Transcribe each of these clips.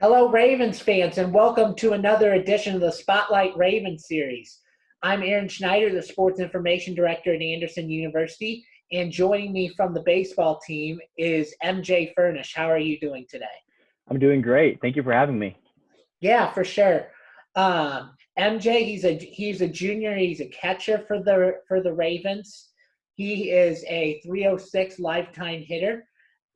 Hello, Ravens fans, and welcome to another edition of the Spotlight Ravens series. I'm Aaron Schneider, the Sports Information Director at Anderson University, and joining me from the baseball team is MJ Furnish. How are you doing today? I'm doing great. Thank you for having me. Yeah, for sure. MJ, he's a junior. He's a catcher for the Ravens. He is a 306 lifetime hitter,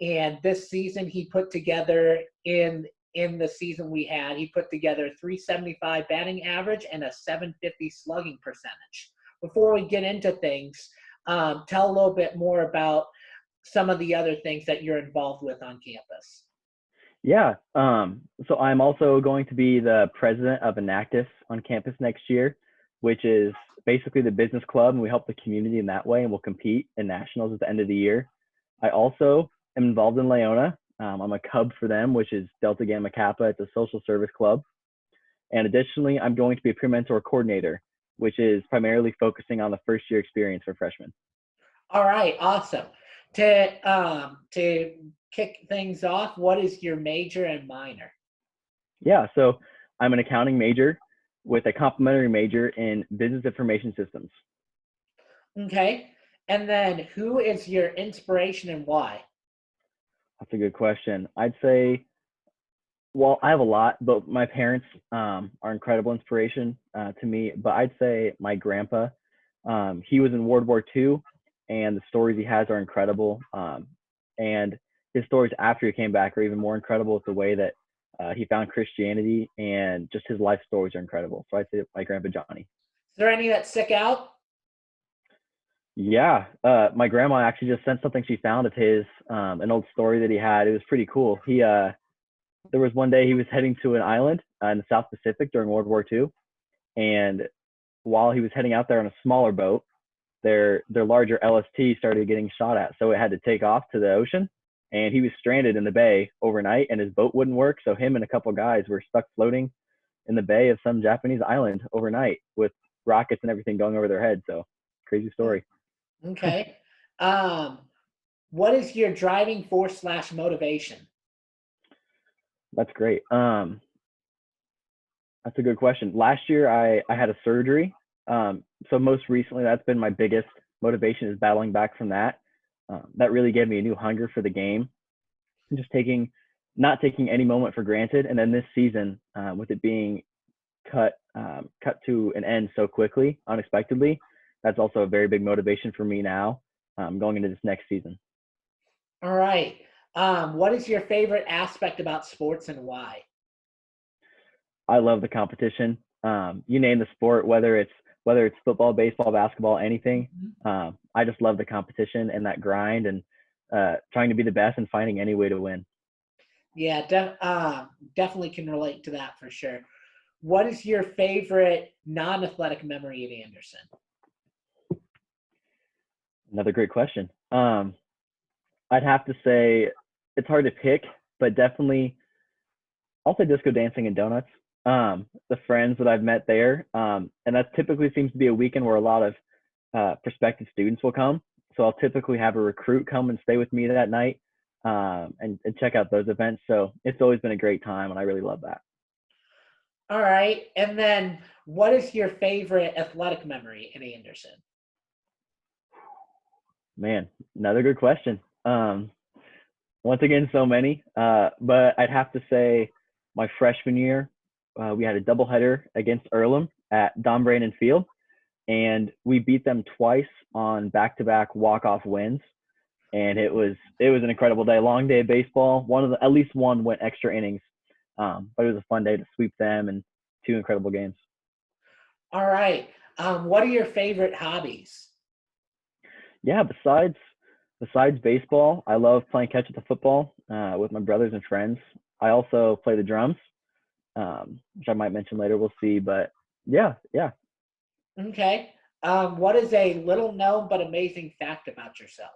and this season he put together in the season we had, he put together 375 batting average and a 750 slugging percentage. Before we get into things, tell a little bit more about some of the other things that you're involved with on campus. Yeah. So I'm also going to be the president of Enactus on campus next year, which is basically the business club, and we help the community in that way, and we'll compete in nationals at the end of the year. I also am involved in Leona. I'm a Cub for them, which is Delta Gamma Kappa. It's a social service club. And additionally, I'm going to be a peer mentor coordinator, which is primarily focusing on the first year experience for freshmen. All right, awesome. To kick things off, what is your major and minor? Yeah, so I'm an accounting major with a complementary major in business information systems. Okay. And then who is your inspiration and why? That's a good question. I'd say, well, I have a lot, but my parents are incredible inspiration to me. But I'd say my grandpa, he was in World War II, and the stories he has are incredible. And his stories after he came back are even more incredible with the way that he found Christianity, and just his life stories are incredible. So I'd say my grandpa Johnny. Is there any that stick out? Yeah, my grandma actually just sent something she found of his, an old story that he had. It was pretty cool. There was one day he was heading to an island in the South Pacific during World War II, and while he was heading out there on a smaller boat, their larger LST started getting shot at, so it had to take off to the ocean, and he was stranded in the bay overnight, and his boat wouldn't work, so him and a couple guys were stuck floating in the bay of some Japanese island overnight with rockets and everything going over their heads. So crazy story. Okay. What is your driving force / motivation? That's great. That's a good question. Last year, I had a surgery. So most recently, that's been my biggest motivation, is battling back from that. That really gave me a new hunger for the game, and just not taking any moment for granted. And then this season, with it being cut to an end so quickly, unexpectedly, that's also a very big motivation for me now, going into this next season. All right. What is your favorite aspect about sports and why? I love the competition. You name the sport, whether it's football, baseball, basketball, anything. I just love the competition and that grind, and trying to be the best and finding any way to win. Yeah, definitely can relate to that for sure. What is your favorite non-athletic memory at Anderson? Another great question. I'd have to say it's hard to pick, but definitely I'll say disco dancing and donuts. The friends that I've met there, and that typically seems to be a weekend where a lot of prospective students will come. So I'll typically have a recruit come and stay with me that night, and check out those events. So it's always been a great time, and I really love that. All right. And then what is your favorite athletic memory at Anderson? Man, another good question. Once again, so many, but I'd have to say my freshman year, we had a doubleheader against Earlham at Don Brandon Field, and we beat them twice on back-to-back walk-off wins. And it was an incredible day, long day of baseball. At least one went extra innings, but it was a fun day to sweep them, and two incredible games. All right. What are your favorite hobbies? Yeah, besides baseball, I love playing catch at the football with my brothers and friends. I also play the drums, which I might mention later. We'll see, but yeah. Okay. What is a little known but amazing fact about yourself?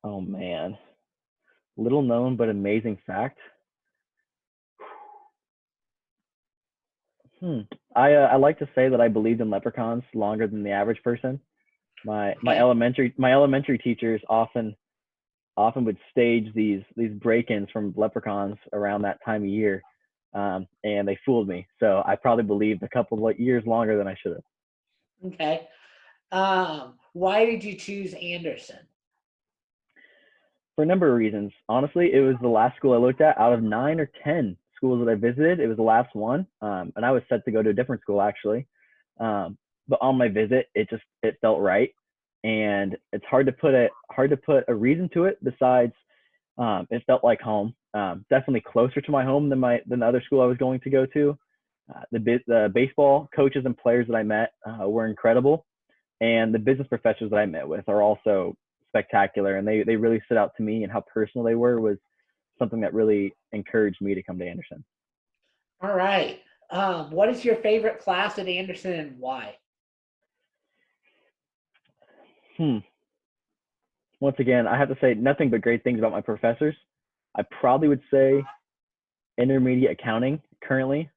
Oh man, little known but amazing fact. I like to say that I believed in leprechauns longer than the average person. My Okay. elementary teachers often often would stage these break-ins from leprechauns around that time of year, and they fooled me. So I probably believed a couple of years longer than I should have. Okay. Why did you choose Anderson? For a number of reasons. Honestly, it was the last school I looked at out of 9 or 10 schools that I visited. It was the last one, and I was set to go to a different school actually. But on my visit, it felt right, and it's hard to put a reason to it besides it felt like home. Definitely closer to my home than the other school I was going to go to. The baseball coaches and players that I met were incredible, and the business professors that I met with are also spectacular, and they really stood out to me, and how personal they were was something that really encouraged me to come to Anderson. All right. What is your favorite class at Anderson and why? Hmm. Once again, I have to say nothing but great things about my professors. I probably would say intermediate accounting currently,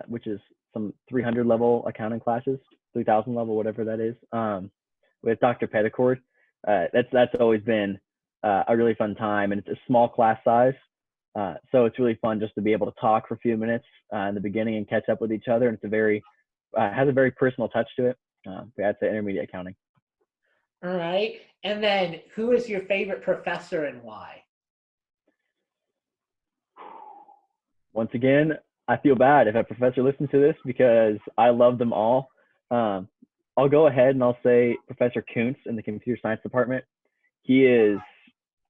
which is some 300 level accounting classes, 3000 level, whatever that is, with Dr. Petticord. That's always been a really fun time, and it's a small class size. So it's really fun just to be able to talk for a few minutes in the beginning and catch up with each other. And it's has a very personal touch to it. But I'd say intermediate accounting. All right. And then who is your favorite professor and why? Once again, I feel bad if a professor listens to this because I love them all. Um, I'll go ahead and I'll say Professor Kuntz in the computer science department. He is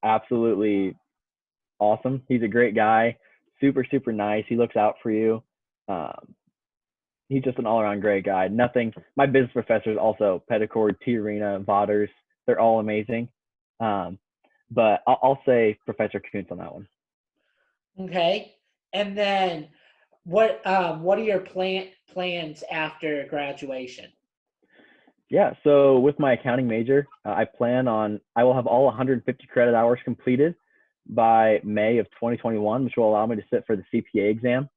absolutely awesome. He's a great guy, super, super nice. He looks out for you. Um, he's just an all-around great guy. Nothing. My business professors also Petticord, T. Arena, Voders. They're all amazing. Um, but I'll say Professor Kuntz on that one. Okay. And then what are your plans after graduation? Yeah. So with my accounting major, I will have all 150 credit hours completed by May of 2021, which will allow me to sit for the CPA exam.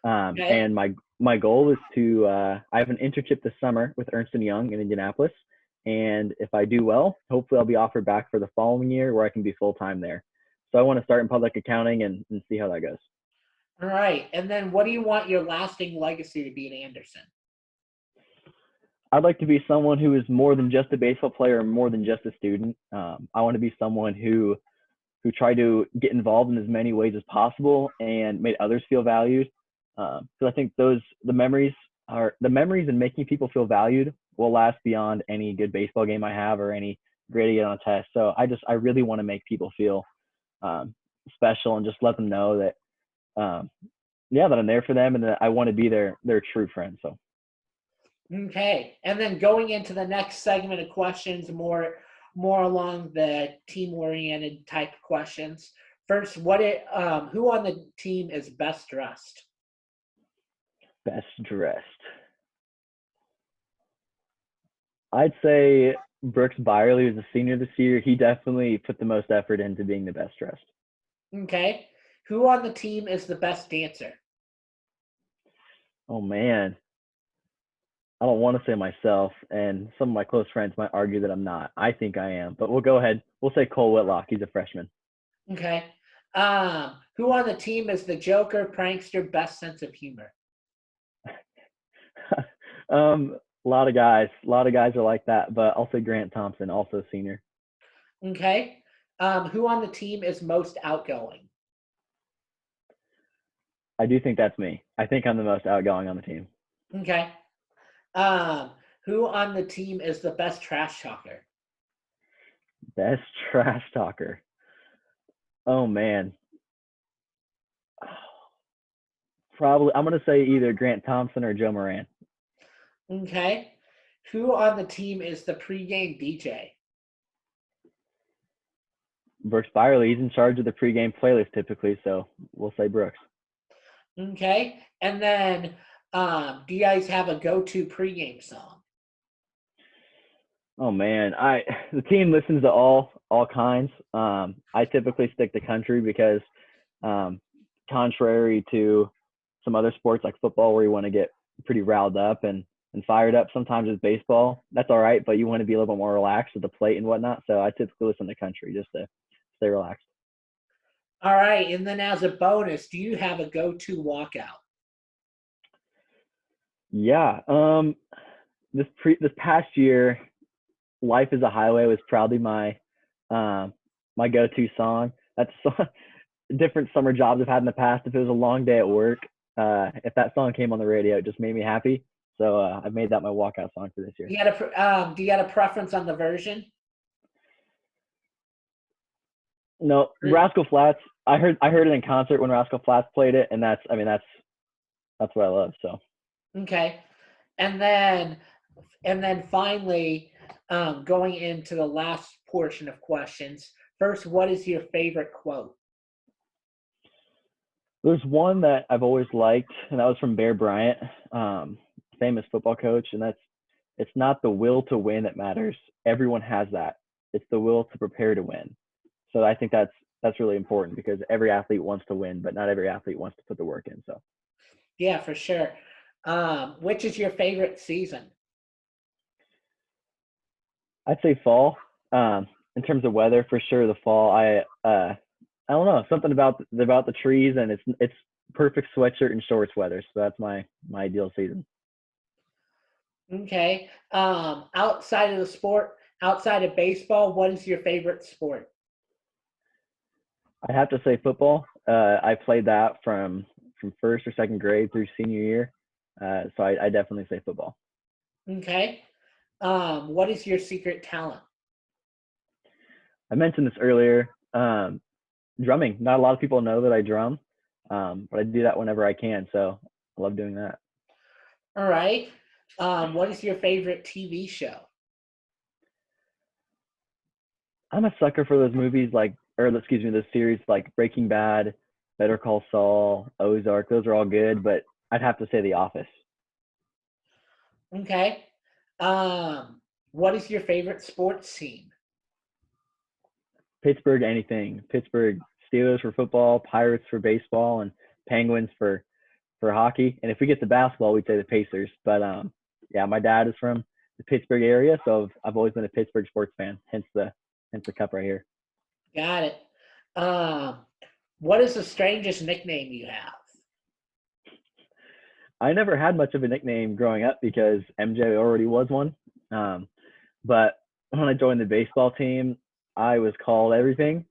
Okay. And my goal is to I have an internship this summer with Ernst and Young in Indianapolis, and if I do well, hopefully I'll be offered back for the following year where I can be full time there. So I want to start in public accounting and see how that goes. All right. And then what do you want your lasting legacy to be at Anderson? I'd like to be someone who is more than just a baseball player, more than just a student. I want to be someone who tried to get involved in as many ways as possible and made others feel valued. So I think the memories and making people feel valued will last beyond any good baseball game I have or any grade I get on a test. So I really want to make people feel special and just let them know that that I'm there for them and that I want to be their true friend. So Okay. And then going into the next segment of questions, more along the team-oriented type of questions. First, who on the team is best dressed? best dressed. I'd say Brooks Byerly was a senior this year. He definitely put the most effort into being the best dressed. Okay. Who on the team is the best dancer? Oh man, I don't want to say myself, and some of my close friends might argue that I'm not. I think I am, but we'll go ahead. We'll say Cole Whitlock. He's a freshman. Okay. Who on the team is the Joker, prankster, best sense of humor? A lot of guys. A lot of guys are like that, but I'll say Grant Thompson, also senior. Okay. Who on the team is most outgoing? I do think that's me. I think I'm the most outgoing on the team. Okay. Um, who on the team is the best trash talker? Best trash talker. Oh man. Probably I'm gonna say either Grant Thompson or Joe Moran. Okay. Who on the team is the pregame DJ? Brooks Byerly, he's in charge of the pregame playlist typically, so we'll say Brooks. Okay. And then do you guys have a go-to pregame song? Oh man, the team listens to all kinds. I typically stick to country because, contrary to some other sports like football, where you want to get pretty riled up and fired up, sometimes with baseball, that's all right, but you want to be a little bit more relaxed with the plate and whatnot. So I typically listen to country just to stay relaxed. All right, and then as a bonus, do you have a go-to walkout? Yeah. This past year, "Life Is a Highway" was probably my go-to song. That's different summer jobs I've had in the past. If it was a long day at work, if that song came on the radio, it just made me happy. So I've made that my walkout song for this year. Do you got a preference on the version? No, Rascal Flatts. I heard it in concert when Rascal Flatts played it, and that's what I love. So Okay, and then finally, going into the last portion of questions. First, what is your favorite quote? there's one that I've always liked, and that was from Bear Bryant, famous football coach, and it's not the will to win that matters. Everyone has that. It's the will to prepare to win. So I think that's really important because every athlete wants to win, but not every athlete wants to put the work in. So Yeah, for sure. Which is your favorite season? I'd say fall. In terms of weather, for sure, the fall. I don't know, something about the trees, and it's perfect sweatshirt and shorts weather. So that's my ideal season. Okay. Outside of the sport, outside of baseball, what is your favorite sport? I have to say football. I played that from first or second grade through senior year. So I definitely say football. Okay. What is your secret talent? I mentioned this earlier. Drumming. Not a lot of people know that I drum, but I do that whenever I can. So I love doing that. All right. What is your favorite TV show? I'm a sucker for those movies those series like Breaking Bad, Better Call Saul, Ozark. Those are all good, but I'd have to say The Office. Okay. What is your favorite sports team? Pittsburgh, anything. Pittsburgh Steelers for football, Pirates for baseball, and Penguins for hockey. And if we get to basketball, we'd say the Pacers. But yeah, my dad is from the Pittsburgh area, so I've always been a Pittsburgh sports fan. Hence the cup right here. Got it. Um, what is the strangest nickname you have? I never had much of a nickname growing up because MJ already was one. Um, but when I joined the baseball team, I was called everything.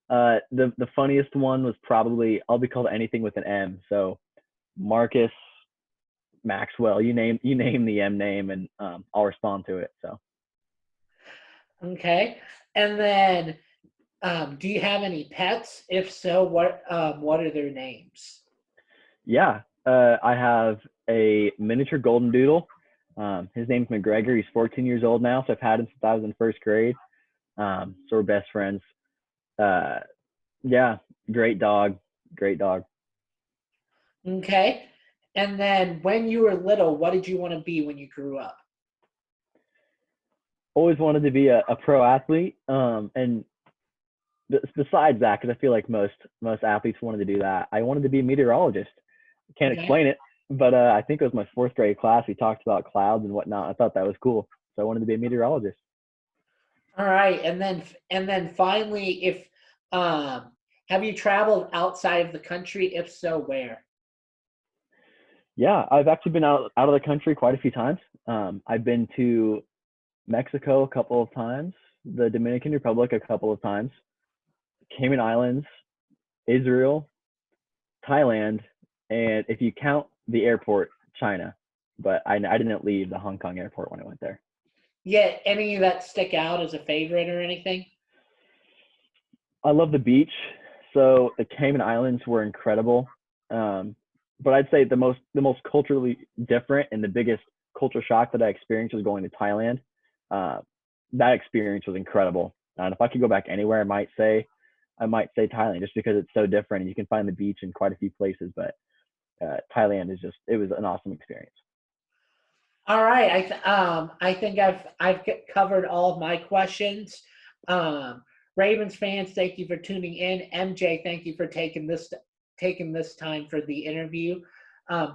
The funniest one was probably I'll be called anything with an M. So Marcus, Maxwell, you name the M name, and I'll respond to it. So Okay. And then, do you have any pets? If so, what are their names? yeah, I have a miniature golden doodle. His name's McGregor. He's 14 years old now, so I've had him since I was in first grade. So we're best friends. Uh, yeah, great dog, great dog. Okay. And then, when you were little, what did you want to be when you grew up? Always wanted to be a pro athlete. And besides that, because I feel like most athletes wanted to do that, I wanted to be a meteorologist. Can't Okay. explain it, but I think it was my fourth grade class. We talked about clouds and whatnot. I thought that was cool, so I wanted to be a meteorologist. All right. And then finally, if um, have you traveled outside of the country? If so, where? Yeah, I've actually been out of the country quite a few times. I've been to Mexico a couple of times, the Dominican Republic a couple of times, Cayman Islands, Israel, Thailand, and if you count the airport, China. But I didn't leave the Hong Kong airport when I went there. Yeah. Any that stick out as a favorite or anything? I love the beach. So the Cayman Islands were incredible. But I'd say the most culturally different and the biggest culture shock that I experienced was going to Thailand. Uh, that experience was incredible. And if I could go back anywhere, I might say Thailand just because it's so different and you can find the beach in quite a few places. But Thailand it was an awesome experience. All right. I think I've covered all of my questions. Um, Ravens fans, thank you for tuning in. MJ, thank you for taking this time for the interview.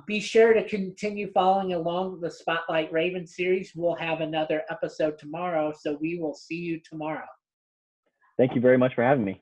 Be sure to continue following along the Spotlight Ravens series. We'll have another episode tomorrow, so we will see you tomorrow. Thank you very much for having me.